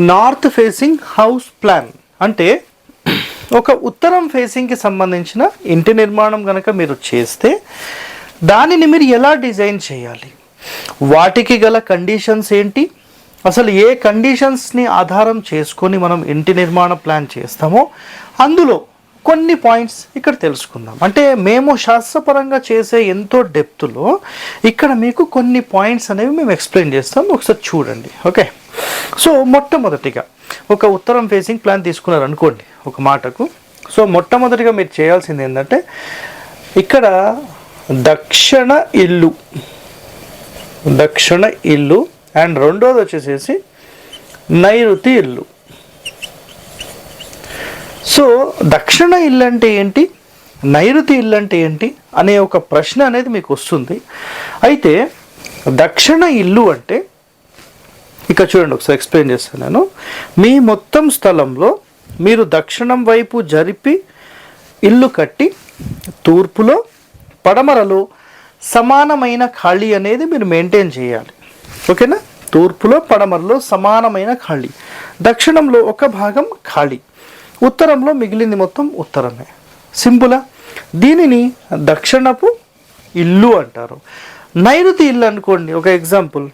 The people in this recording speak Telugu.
నార్త్ ఫేసింగ్ హౌస్ ప్లాన్ అంటే ఒక ఉత్తరం ఫేసింగ్కి సంబంధించిన ఇంటి నిర్మాణం కనుక మీరు చేస్తే దానిని మీరు ఎలా డిజైన్ చేయాలి, వాటికి గల కండిషన్స్ ఏంటి, అసలు ఏ కండిషన్స్ని ఆధారం చేసుకొని మనం ఇంటి నిర్మాణ ప్లాన్ చేస్తామో అందులో కొన్ని పాయింట్స్ ఇక్కడ తెలుసుకుందాం. అంటే మేము శాస్త్రపరంగా చేసే ఎంతో డెప్త్లో ఇక్కడ మీకు కొన్ని పాయింట్స్ అనేవి మేము ఎక్స్ప్లెయిన్ చేస్తాం, ఒకసారి చూడండి. ఓకే, సో మొట్టమొదటిగా ఒక ఉత్తరం ఫేసింగ్ ప్లాన్ తీసుకున్నారు అనుకోండి ఒక మాటకు. సో మొట్టమొదటిగా మీరు చేయాల్సింది ఏంటంటే ఇక్కడ దక్షిణ ఇల్లు అండ్ రెండోది వచ్చేసేసి నైరుతి ఇల్లు. సో దక్షిణ ఇల్లు అంటే ఏంటి, నైరుతి ఇల్లు అంటే ఏంటి అనే ఒక ప్రశ్న అనేది మీకు వస్తుంది. అయితే దక్షిణ ఇల్లు అంటే ఇక్కడ చూడండి, ఒకసారి ఎక్స్ప్లెయిన్ చేస్తాను నేను. మీ మొత్తం స్థలంలో మీరు దక్షిణం వైపు జరిపి ఇల్లు కట్టి తూర్పులో పడమరలో సమానమైన ఖాళీ అనేది మీరు మెయింటైన్ చేయాలి. ఓకేనా, తూర్పులో పడమరలో సమానమైన ఖాళీ, దక్షిణంలో ఒక భాగం ఖాళీ, ఉత్తరంలో మిగిలింది మొత్తం ఉత్తరమే. సింపులా? దీనిని దక్షిణపు ఇల్లు అంటారు. నైరుతి ఇల్లు అనుకోండి, ఒక ఎగ్జాంపుల్